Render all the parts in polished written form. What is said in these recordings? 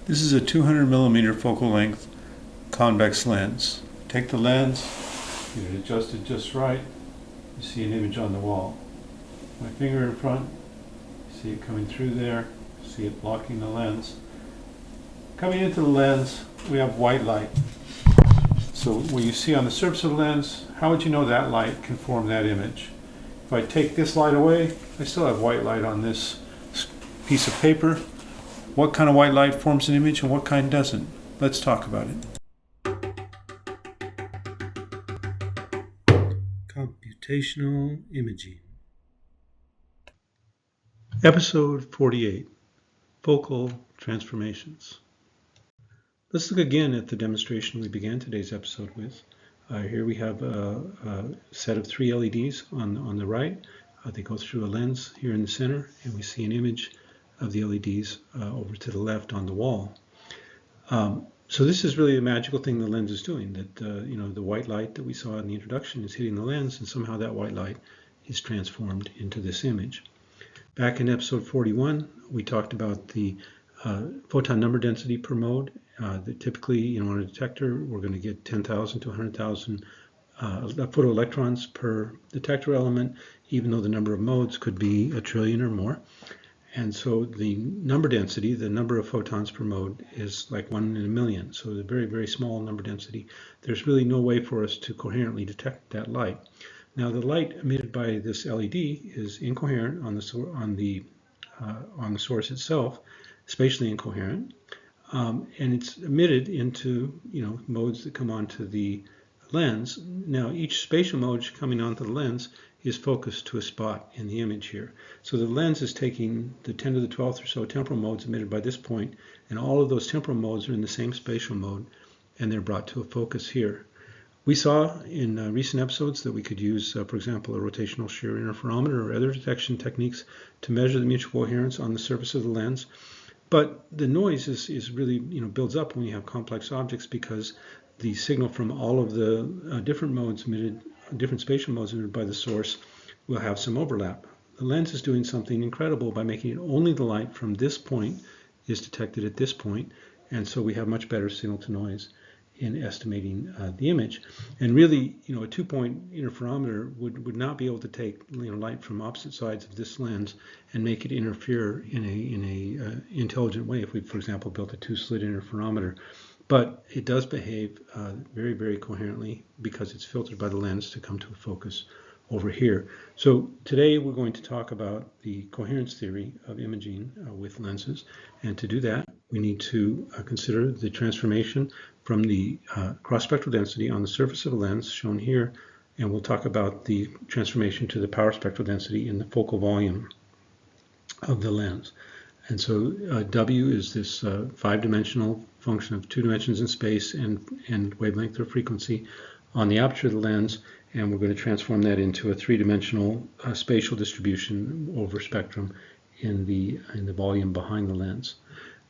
This is a 200 millimeter focal length convex lens. Take the lens, get it adjusted just right, you see an image on the wall. My finger in front, see it coming through there, see it blocking the lens. Coming into the lens, we have white light. So what you see on the surface of the lens, how would you know that light can form that image? If I take this light away, I still have white light on this piece of paper. What kind of white light forms an image and what kind doesn't? Let's talk about it. Computational imaging. Episode 48, Focal Transformations. Let's look again at the demonstration we began today's episode with. Here we have a set of 3 LEDs on the right. They go through a lens here in the center, and we see an image of the LEDs over to the left on the wall. So this is really a magical thing the lens is doing, that the white light that we saw in the introduction is hitting the lens, and somehow that white light is transformed into this image. Back in episode 41, we talked about the photon number density per mode. That typically, on a detector, we're going to get 10,000 to 100,000 photoelectrons per detector element, even though the number of modes could be a trillion or more. And so the number density, the number of photons per mode, is like 1 in a million. So a very, very small number density. There's really no way for us to coherently detect that light. Now, the light emitted by this LED is incoherent on the source itself, spatially incoherent, and it's emitted into modes that come onto the lens. Now, each spatial mode coming onto the lens is focused to a spot in the image here. So the lens is taking the 10 to the 12th or so temporal modes emitted by this point, and all of those temporal modes are in the same spatial mode, and they're brought to a focus here. We saw in recent episodes that we could use, for example, a rotational shear interferometer or other detection techniques to measure the mutual coherence on the surface of the lens. But the noise is really builds up when you have complex objects, because the signal from all of the different modes emitted, different spatial modes emitted by the source, will have some overlap. The lens is doing something incredible by making it only the light from this point is detected at this point, and so we have much better signal to noise in estimating the image. And really, a 2-point interferometer would not be able to take light from opposite sides of this lens and make it interfere in a intelligent way if we, for example, built a 2-slit interferometer. But it does behave very, very coherently because it's filtered by the lens to come to a focus over here. So today we're going to talk about the coherence theory of imaging with lenses. And to do that, we need to consider the transformation from the cross-spectral density on the surface of a lens, shown here, and we'll talk about the transformation to the power spectral density in the focal volume of the lens. And so W is this 5-dimensional function of 2 dimensions in space and wavelength or frequency on the aperture of the lens, and we're going to transform that into a 3-dimensional spatial distribution over spectrum in the volume behind the lens.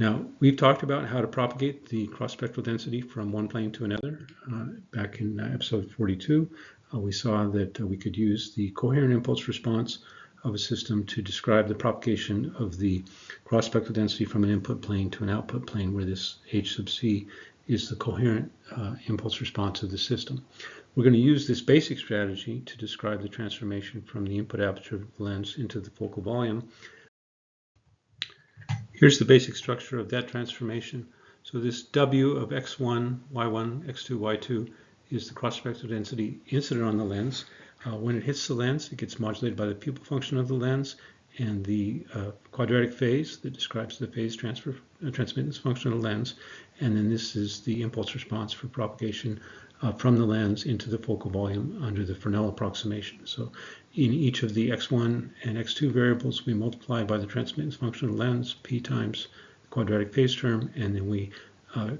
Now, we've talked about how to propagate the cross-spectral density from one plane to another. Back in episode 42, we saw that we could use the coherent impulse response of a system to describe the propagation of the cross-spectral density from an input plane to an output plane, where this H sub c is the coherent impulse response of the system. We're going to use this basic strategy to describe the transformation from the input aperture of the lens into the focal volume. Here's the basic structure of that transformation. So this W of x1, y1, x2, y2 is the cross-spectral density incident on the lens. When it hits the lens, it gets modulated by the pupil function of the lens and the quadratic phase that describes the phase transmittance function of the lens. And then this is the impulse response for propagation from the lens into the focal volume under the Fresnel approximation. So in each of the x1 and x2 variables, we multiply by the transmittance function of the lens, p times the quadratic phase term, and then we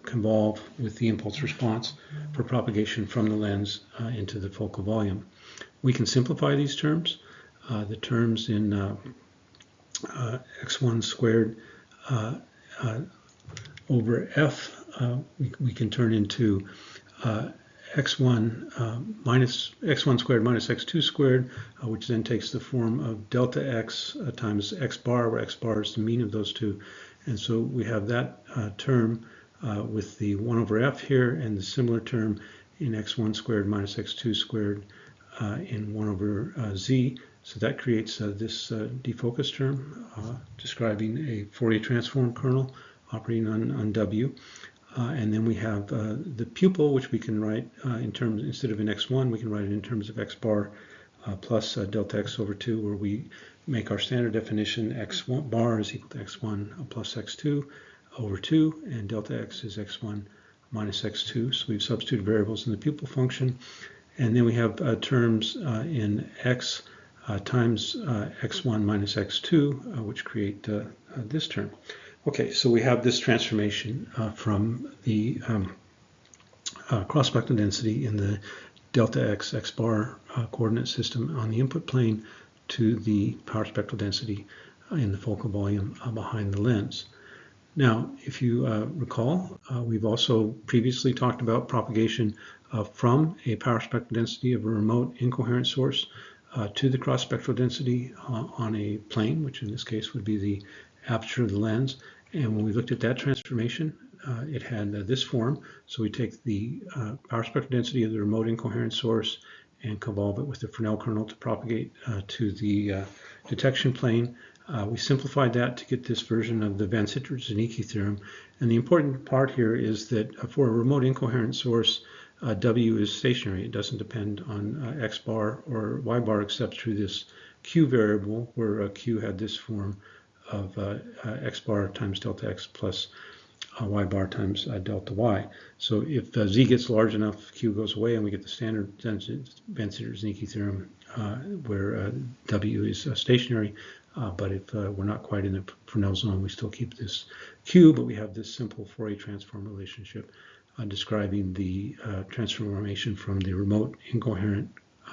convolve with the impulse response for propagation from the lens into the focal volume. We can simplify these terms. The terms in x1 squared over f, we can turn into x1 squared minus x2 squared, which then takes the form of delta x times x bar, where x bar is the mean of those two. And so we have that term with the 1 over f here, and the similar term in x1 squared minus x2 squared in 1 over z. So that creates this defocus term describing a Fourier transform kernel operating on W. And then we have the pupil, which we can write in terms, instead of in x1, we can write it in terms of x bar plus delta x over 2, where we make our standard definition x1 bar is equal to x1 plus x2 over 2, and delta x is x1 minus x2. So we've substituted variables in the pupil function. And then we have terms in x times x1 minus x2, which create this term. Okay, so we have this transformation from the cross-spectral density in the delta x, x bar coordinate system on the input plane to the power spectral density in the focal volume behind the lens. Now, if you recall, we've also previously talked about propagation from a power spectral density of a remote incoherent source to the cross-spectral density on a plane, which in this case would be the aperture of the lens. And when we looked at that transformation, it had this form. So we take the power spectral density of the remote incoherent source and convolve it with the Fresnel kernel to propagate to the detection plane. We simplified that to get this version of the Van Cittert-Zernike theorem. And the important part here is that for a remote incoherent source, W is stationary. It doesn't depend on X bar or Y bar except through this Q variable, where Q had this form of X bar times delta X plus Y bar times delta Y. So if Z gets large enough, Q goes away, and we get the standard Van Cittert-Zernike theorem where W is stationary. But if we're not quite in the Fresnel zone, we still keep this Q, but we have this simple Fourier transform relationship describing the transformation from the remote incoherent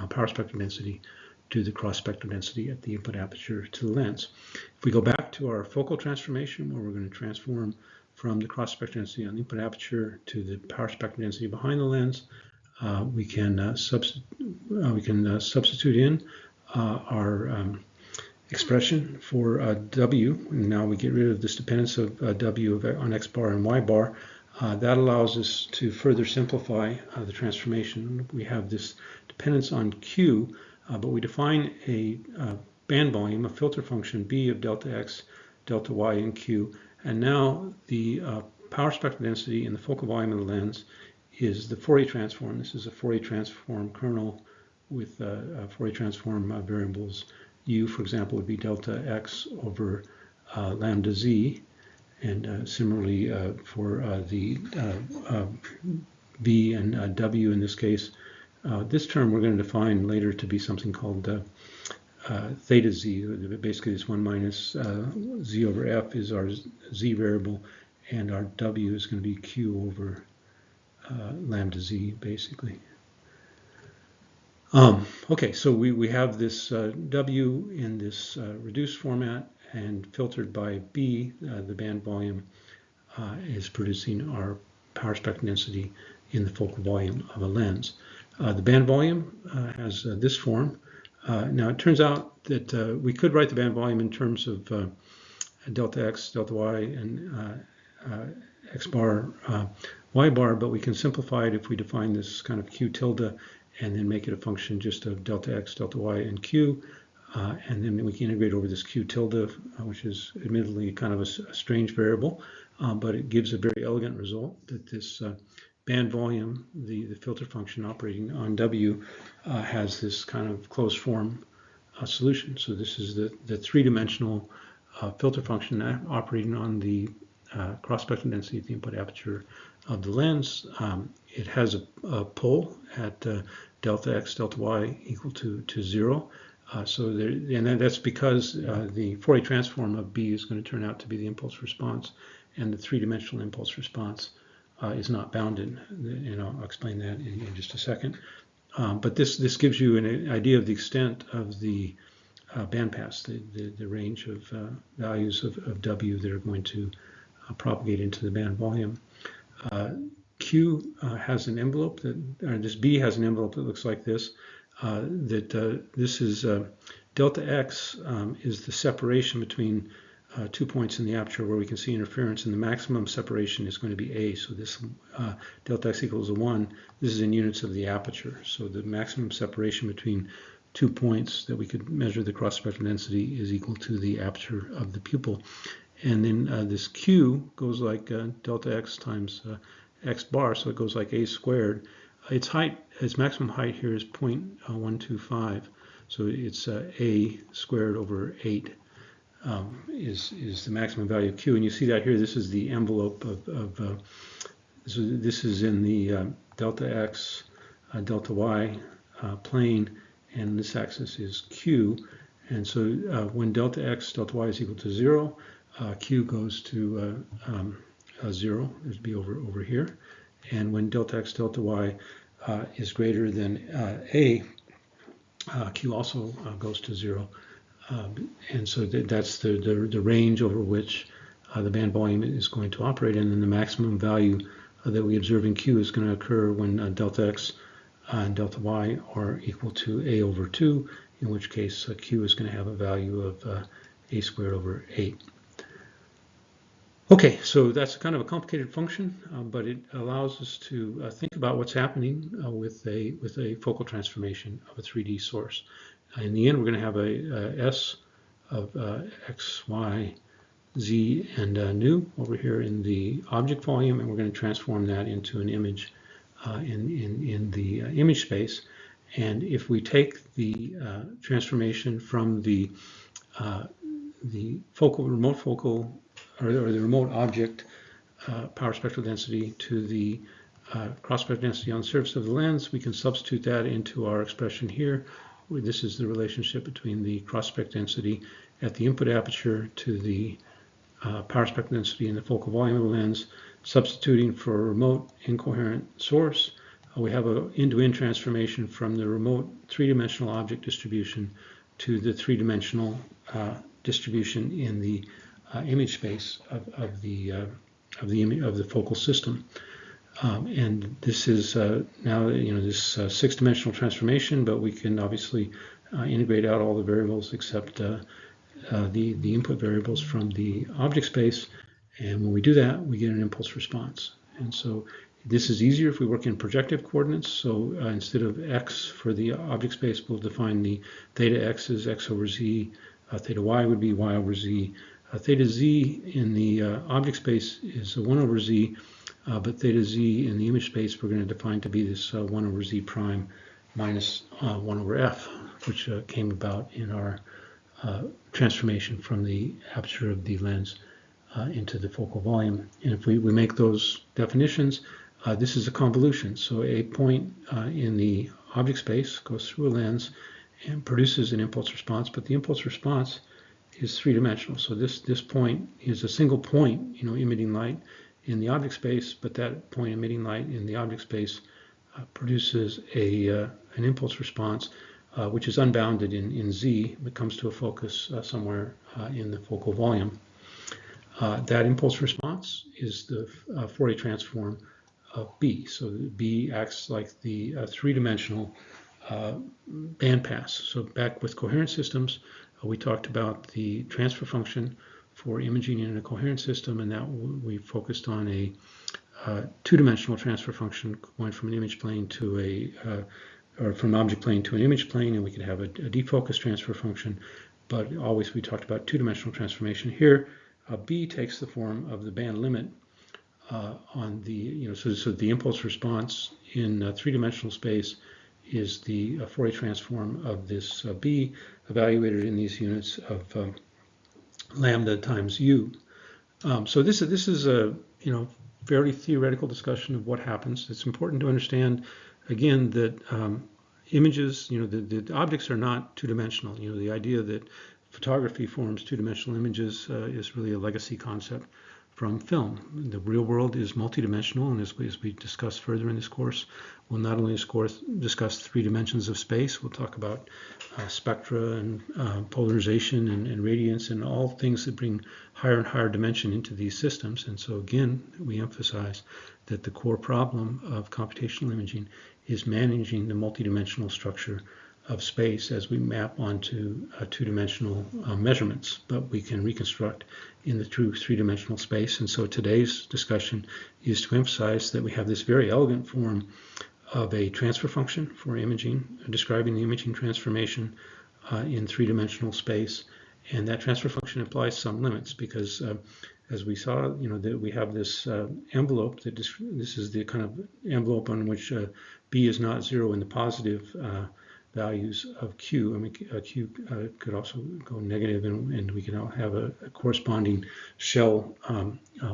power spectral density to the cross-spectral density at the input aperture to the lens. If we go back to our focal transformation, where we're going to transform from the cross-spectral density on the input aperture to the power spectral density behind the lens, we can substitute in our expression for W, and now we get rid of this dependence of W on X bar and Y bar. That allows us to further simplify the transformation. We have this dependence on Q, but we define a band volume, a filter function B of delta X, delta Y, and Q. And now the power spectral density in the focal volume of the lens is the Fourier transform. This is a Fourier transform kernel with Fourier transform variables. U, for example, would be delta X over lambda Z. And similarly for the V and W in this case, this term we're going to define later to be something called theta Z. Basically, this 1 minus Z over F is our Z variable, and our W is going to be Q over lambda Z, basically. Okay, so we have this W in this reduced format, and filtered by B, the band volume is producing our power spectral density in the focal volume of a lens. The band volume has this form. Now it turns out that we could write the band volume in terms of delta X, delta Y, and X bar, Y bar, but we can simplify it if we define this kind of Q tilde and then make it a function just of delta X, delta Y, and Q. And then we can integrate over this Q tilde, which is admittedly kind of a strange variable, but it gives a very elegant result that this band volume, the filter function operating on W, has this kind of closed form solution. So this is the three-dimensional filter function operating on the cross-spectral density at the input aperture of the lens. It has a pole at delta X, delta Y equal to 0. So there, and that's because the Fourier transform of B is going to turn out to be the impulse response, and the three-dimensional impulse response is not bounded, and I'll explain that in just a second. But this gives you an idea of the extent of the bandpass, the range of values of W that are going to propagate into the band volume. Q has an envelope this B has an envelope that looks like this. This is delta X is the separation between 2 points in the aperture where we can see interference, and the maximum separation is going to be A. So this delta x equals 1. This is in units of the aperture. So the maximum separation between 2 points that we could measure the cross-spectral density is equal to the aperture of the pupil. And then this Q goes like delta x times x bar, so it goes like A squared. Its height, its maximum height here is 0.125, so it's A squared over 8 is the maximum value of Q. And you see that here, this is the envelope of this is in the delta x, delta y plane, and this axis is Q. And so when delta x, delta y is equal to 0, Q goes to 0, it'd be over here. And when delta x, delta y is greater than A, Q also goes to 0. And so that's the range over which the band volume is going to operate, and then the maximum value that we observe in Q is going to occur when delta x and delta y are equal to A over 2, in which case Q is going to have a value of A squared over 8. Okay, so that's kind of a complicated function, but it allows us to think about what's happening with a focal transformation of a 3D source. In the end, we're going to have a S of x, y, z, and nu over here in the object volume, and we're going to transform that into an image in the image space. And if we take the transformation from the remote focal or the remote object power spectral density to the cross spectral density on the surface of the lens, we can substitute that into our expression here. This is the relationship between the cross spectral density at the input aperture to the power spectral density in the focal volume of the lens. Substituting for a remote incoherent source, we have an end-to-end transformation from the remote three-dimensional object distribution to the three-dimensional distribution in the image space of the focal system. And this is now this six-dimensional transformation, but we can obviously integrate out all the variables except the input variables from the object space. And when we do that, we get an impulse response. And so this is easier if we work in projective coordinates. So instead of x for the object space, we'll define the theta x as x over z, theta y would be y over z. Theta z in the object space is 1 over z, but theta z in the image space we're going to define to be this 1 over z prime minus 1 over f, which came about in our transformation from the aperture of the lens into the focal volume. And if we make those definitions, this is a convolution. So a point in the object space goes through a lens and produces an impulse response, but the impulse response is three-dimensional. So this point is a single point, emitting light in the object space, but that point emitting light in the object space produces an impulse response which is unbounded in z, but comes to a focus somewhere in the focal volume. That impulse response is the Fourier transform of B. So B acts like the three-dimensional bandpass. So back with coherent systems, we talked about the transfer function for imaging in a coherent system, and that we focused on a two-dimensional transfer function going from an image plane to or from an object plane to an image plane, and we could have a defocus transfer function, but always we talked about two-dimensional transformation. Here, B takes the form of the band limit on the, so the impulse response in three-dimensional space is the Fourier transform of this B, evaluated in these units of lambda times u. So this is a fairly theoretical discussion of what happens. It's important to understand again that images, the objects are not two-dimensional. The idea that photography forms two-dimensional images is really a legacy concept from film. The real world is multidimensional, and as we discuss further in this course, we'll not only discuss 3 dimensions of space, we'll talk about spectra and polarization and radiance and all things that bring higher and higher dimension into these systems. And so again, we emphasize that the core problem of computational imaging is managing the multidimensional structure of space as we map onto two-dimensional measurements, but we can reconstruct in the true three-dimensional space. And so today's discussion is to emphasize that we have this very elegant form of a transfer function for imaging, describing the imaging transformation in three-dimensional space. And that transfer function implies some limits because as we saw, that we have this envelope that this is the kind of envelope on which B is not zero in the positive values of Q. I mean, Q could also go negative, and we can have a corresponding shell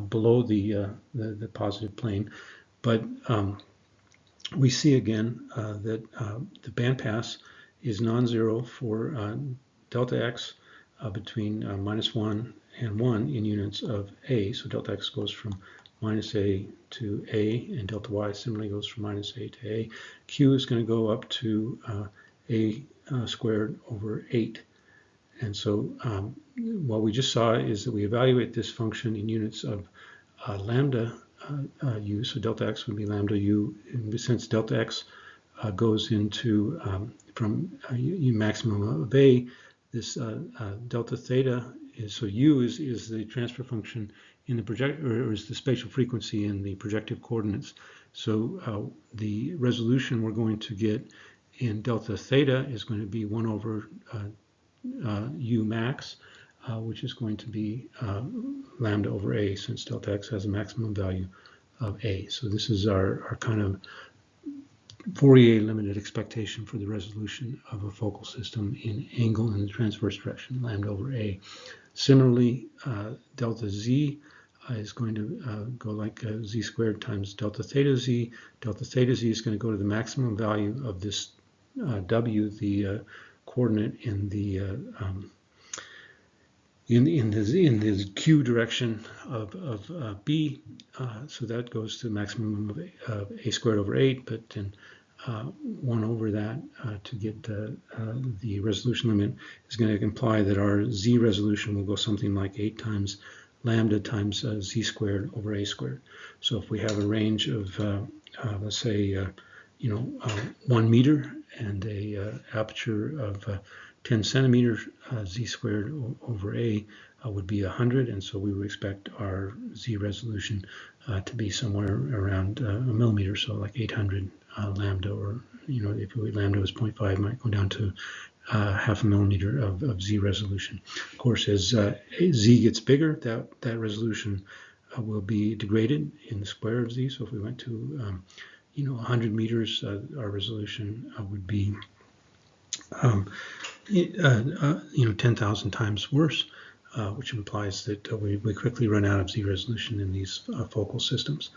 below the positive plane. But we see again that the bandpass is non-zero for delta x between -1 and 1 in units of a. So delta x goes from -a to a, and delta y similarly goes from -a to a. Q is going to go up to a squared over 8. And so what we just saw is that we evaluate this function in units of lambda u, so delta x would be lambda u, and since delta x goes into from u maximum of a, this delta theta is, so u is the transfer function in the project, or is the spatial frequency in the projective coordinates. So the resolution we're going to get in delta theta is going to be 1 over u max, which is going to be lambda over a, since delta x has a maximum value of a. So this is our kind of Fourier limited expectation for the resolution of a focal system in angle in the transverse direction, lambda over a. Similarly, delta z is going to go like z squared times delta theta z. Delta theta z is going to go to the maximum value of this w, the coordinate in the q direction of b, so that goes to the maximum of a squared over 8, but then 1 over that to get the resolution limit is going to imply that our z resolution will go something like 8 times lambda times z squared over a squared. So if we have a range of let's say 1 meter and a aperture of 10 centimeters, z squared over a would be 100, and so we would expect our z resolution to be somewhere around a millimeter, so like 800 lambda, or if lambda was 0.5, it might go down to half a millimeter of z resolution. Of course, as z gets bigger, that resolution will be degraded in the square of z. So if we went to 100 meters, our resolution would be 10,000 times worse, which implies that we quickly run out of z resolution in these focal systems.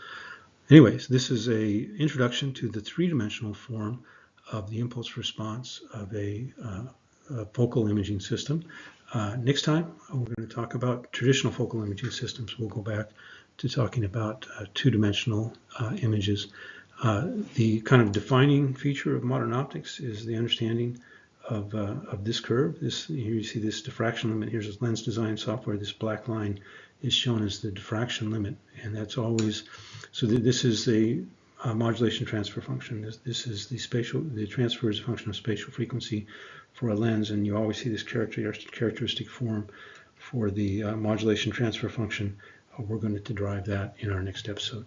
Anyways, this is an introduction to the three-dimensional form of the impulse response of a focal imaging system. Next time, we're going to talk about traditional focal imaging systems. We'll go back to talking about two-dimensional images. The kind of defining feature of modern optics is the understanding of this curve. Here you see this diffraction limit. Here's this lens design software. This black line is shown as the diffraction limit, and that's always, so this is a modulation transfer function. This is the transfer is a function of spatial frequency for a lens, and you always see this characteristic form for the modulation transfer function. We're going to derive that in our next episode.